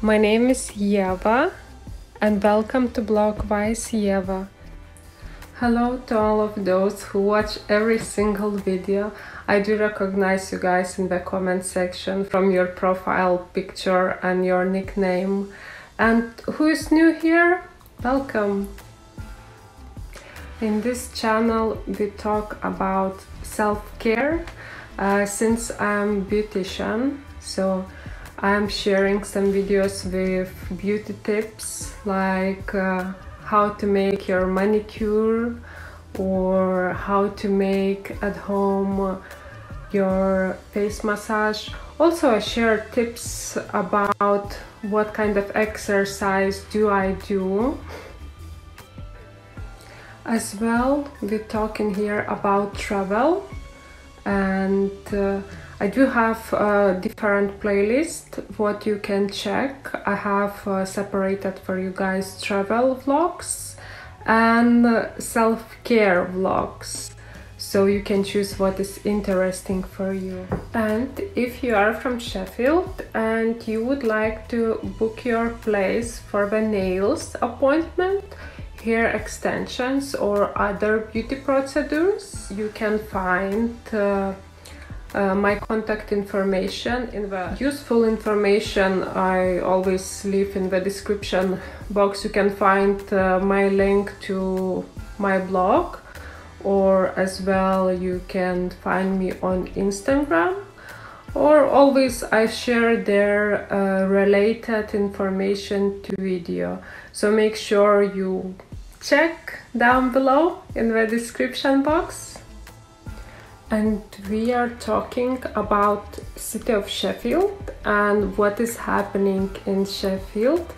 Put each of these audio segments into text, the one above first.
My name is Yeva and welcome to blog Wise Yeva. Hello to all of those who watch every single video. I do recognize you guys in the comment section from your profile picture and your nickname. And who is new here? Welcome! In this channel we talk about self-care since I'm beautician, so I'm sharing some videos with beauty tips like how to make your manicure or how to make at home your face massage. Also I share tips about what kind of exercise do I do. As well, we're talking here about travel, and I do have different playlists what you can check. I have separated for you guys travel vlogs and self-care vlogs, so you can choose what is interesting for you. And if you are from Sheffield and you would like to book your place for the nails appointment, hair extensions or other beauty procedures, you can find my contact information in the useful information I always leave in the description box. You can find my link to my blog, or as well you can find me on Instagram, or always I share there related information to video, so make sure you check down below in the description box. And we are talking about city of Sheffield and what is happening in Sheffield,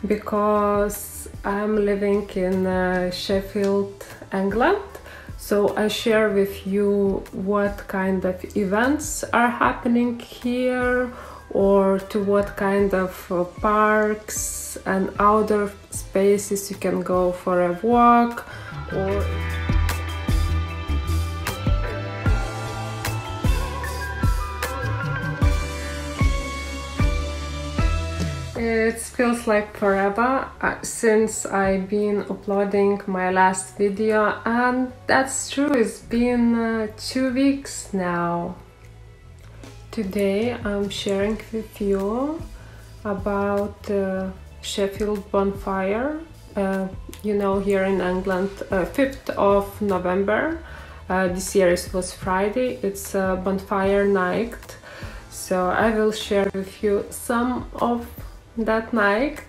because I'm living in Sheffield, England. So I share with you what kind of events are happening here, or to what kind of parks and outdoor spaces you can go for a walk, or it feels like forever since I've been uploading my last video, and that's true, it's been 2 weeks now. Today I'm sharing with you about Sheffield Bonfire. You know, here in England, 5th of November, this year it was Friday, it's Bonfire night. So I will share with you some of that night,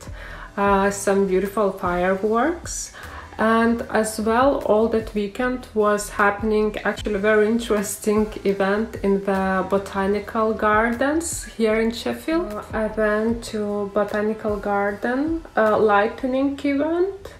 some beautiful fireworks, and as well all that weekend was happening actually very interesting event in the Botanical Gardens here in Sheffield. I went to Botanical Garden lightning event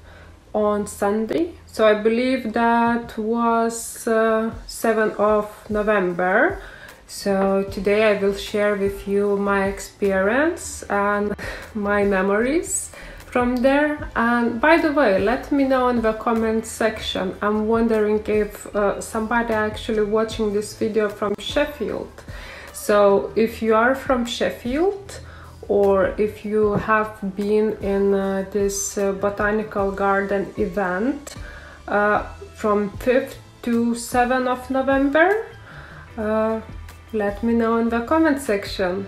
on Sunday, so I believe that was 7th of November. So today I will share with you my experience and my memories from there. And by the way, let me know in the comment section. I'm wondering if somebody actually watching this video from Sheffield. So if you are from Sheffield, or if you have been in this Botanical Garden event from 5th to 7th of November, let me know in the comment section.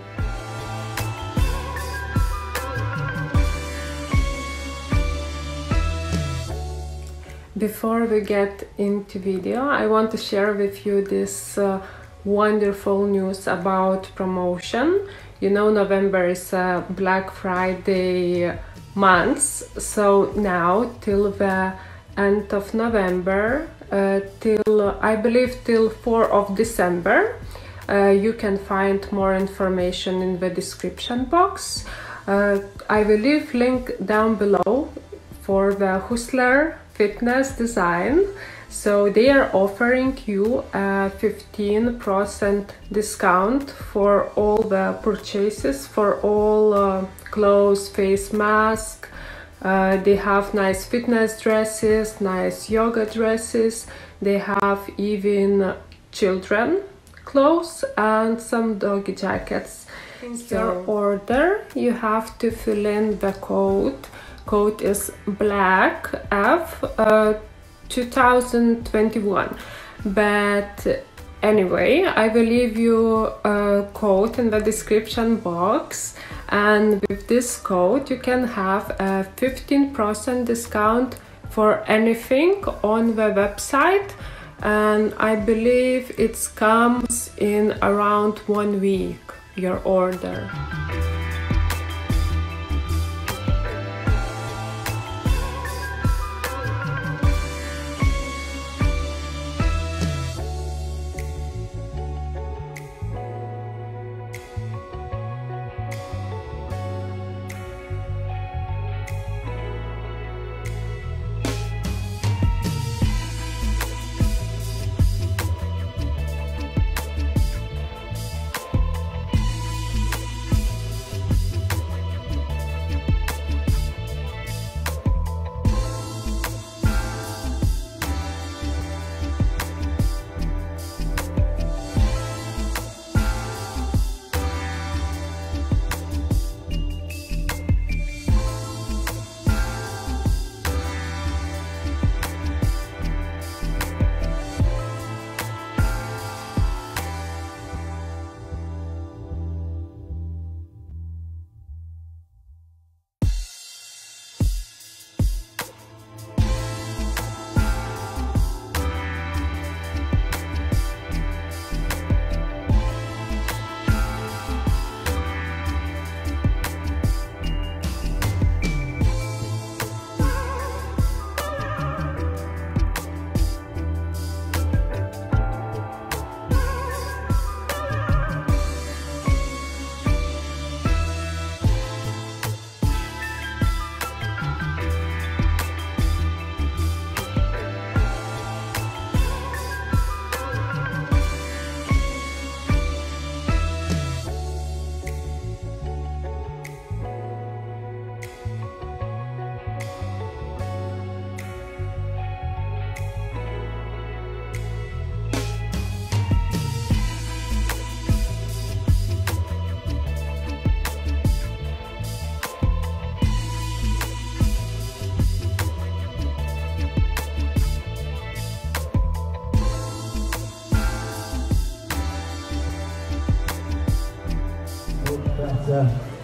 Before we get into video, I want to share with you this wonderful news about promotion. You know, November is Black Friday month, so now till the end of November, till I believe till 4th of December, you can find more information in the description box. I will leave link down below for the Hustler Fitness Design. So they are offering you a 15% discount for all the purchases, for all clothes, face mask. They have nice fitness dresses, nice yoga dresses. They have even children clothes and some doggy jackets. Your order, you have to fill in the code. Code is black F 2021. But anyway, I will leave you a code in the description box, and with this code you can have a 15% discount for anything on the website, and I believe it comes in around 1 week, your order.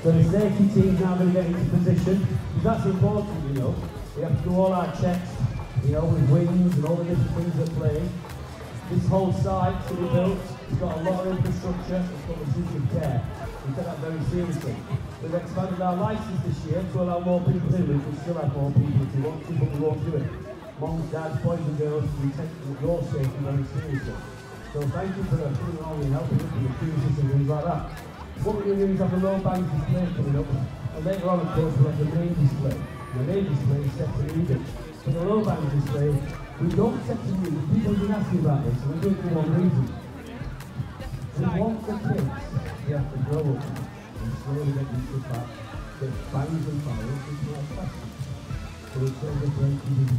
So the safety team's now going to get into position, because that's important, you know. We have to do all our checks, you know, with wings and all the different things that play. This whole site to be built, it's got a lot of infrastructure, it's got a duty of care. We take that very seriously. We've expanded our licence this year to allow more people in. We can still have more people if we want to, but we won't do it. Moms, dads, boys and girls, we take your safety very seriously. So thank you for coming along and helping us with the cruises and things like that. What we're going to do is have a low bank display coming up, and later on, of course, we'll have the main display. The main display is set to music. For the low bank display, we don't set to music. People have been asking about this, and we do it for one reason. We want the kids to have to grow up and slowly get used to the fact that bangs and fireworks is more effective. So it's sort of a break music.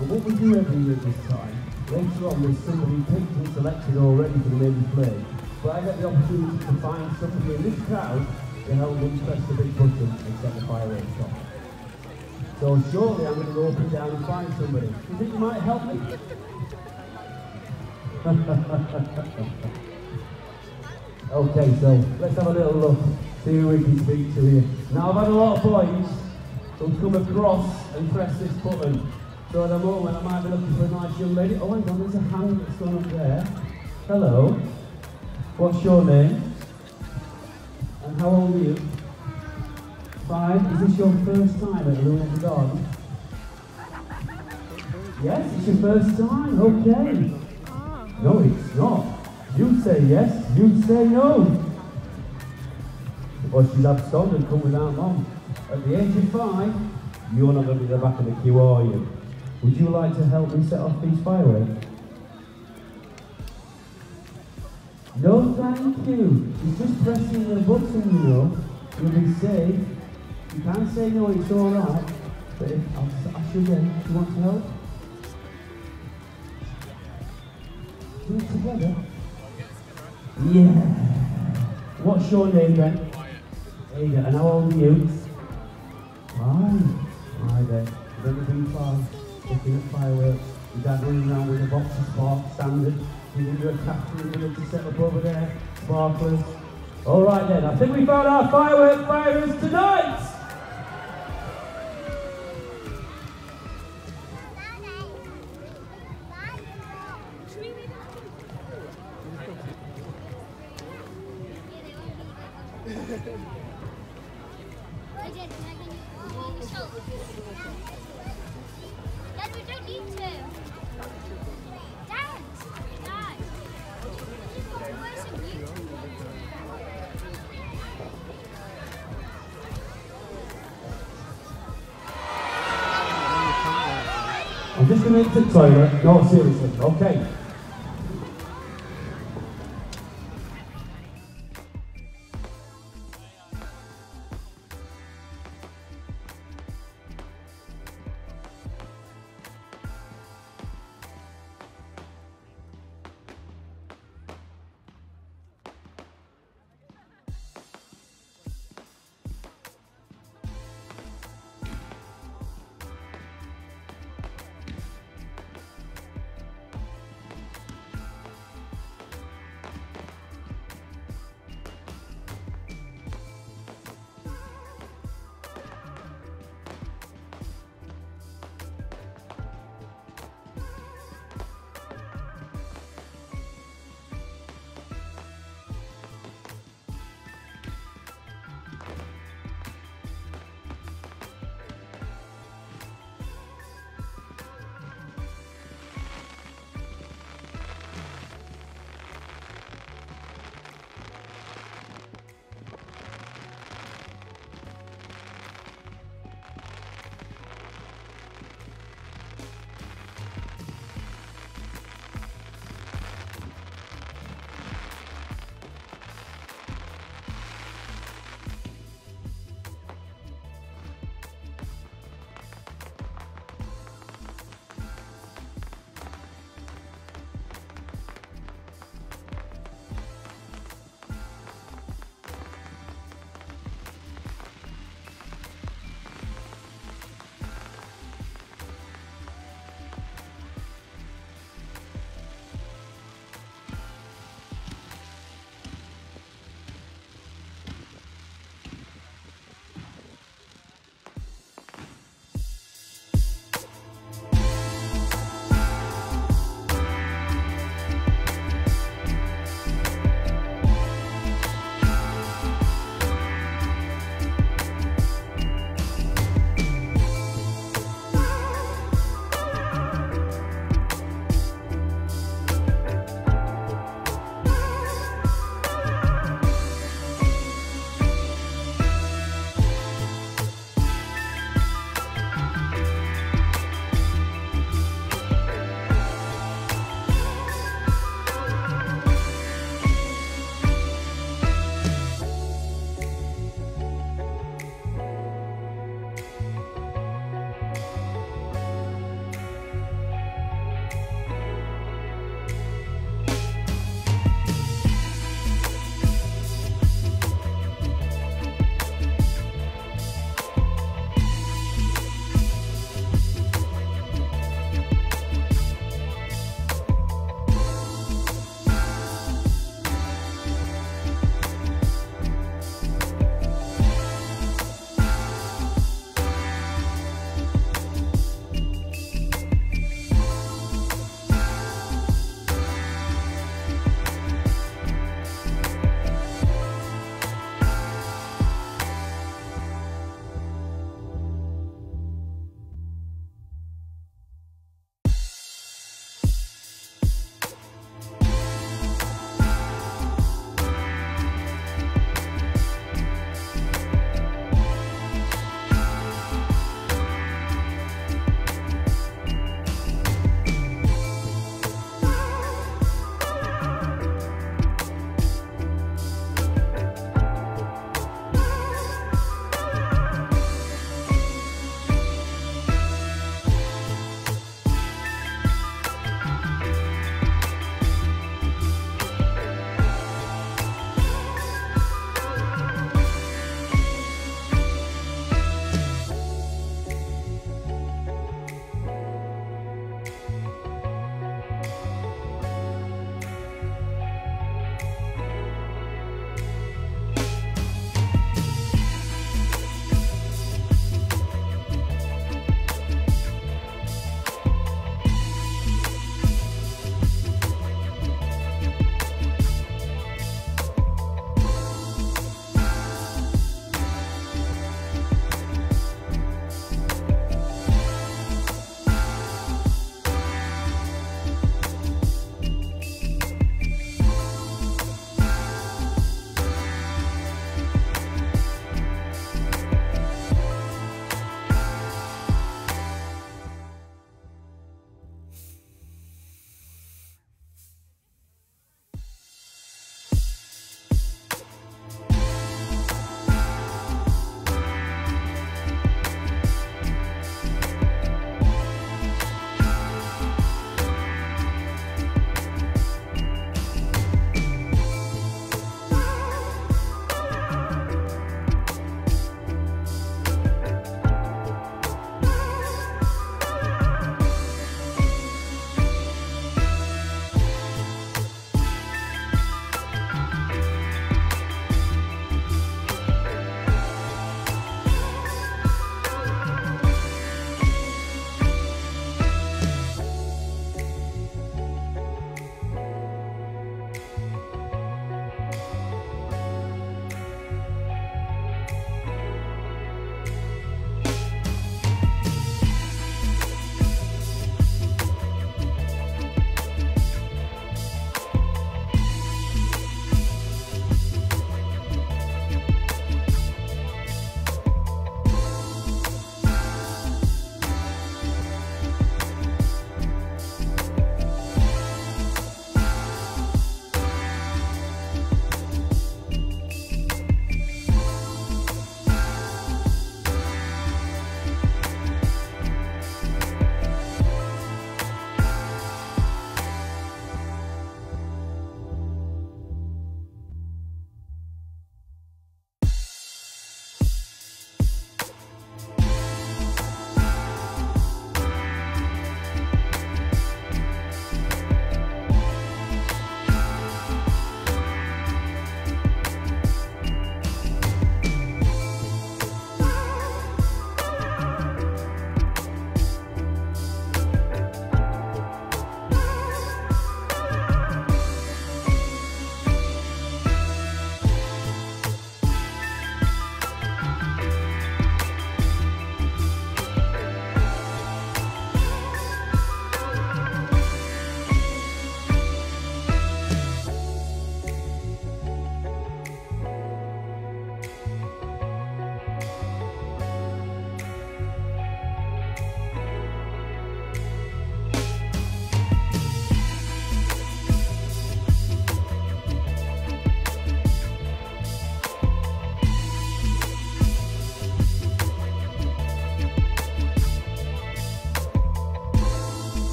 And what we do every year this time, later on there's somebody picked and selected already for the main display. But I get the opportunity to find somebody in this crowd to help them press the big button and set the fireworks off. So shortly I'm going to go up and down and find somebody. Do you think you might help me? Okay, so let's have a little look, see who we can speak to here. Now I've had a lot of boys who've come across and press this button. So at the moment I might be looking for a nice young lady. Oh hang on, there's a hand that's gone up there. Hello. What's your name? And how old are you? 5. Is this your first time at Lunatic Garden? Yes, it's your first time. Okay. No, it's not. You say yes, you say no. Well, she's absconded, come without mom. At the age of 5, you're not going to be the back of the queue, are you? Would you like to help me set off these fireworks? No, thank you. It's just pressing the button, you know. You'll be safe. You can say no, it's all right. But if I'll ask you again, do you want to help? Do it together. Yeah. What's your name then? Ada. And how old are you? Fine. Hi there. You've never been far looking at fireworks. Your dad running around with a box of sparks, standard. You can do a captain to set up over there. Sparklers. All right then. I think we found our firework firers tonight. Dad, we don't need to. Dad! Dad! You've got worse than you. I'm just going to the toilet. No, seriously. Okay.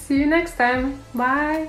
See you next time. Bye.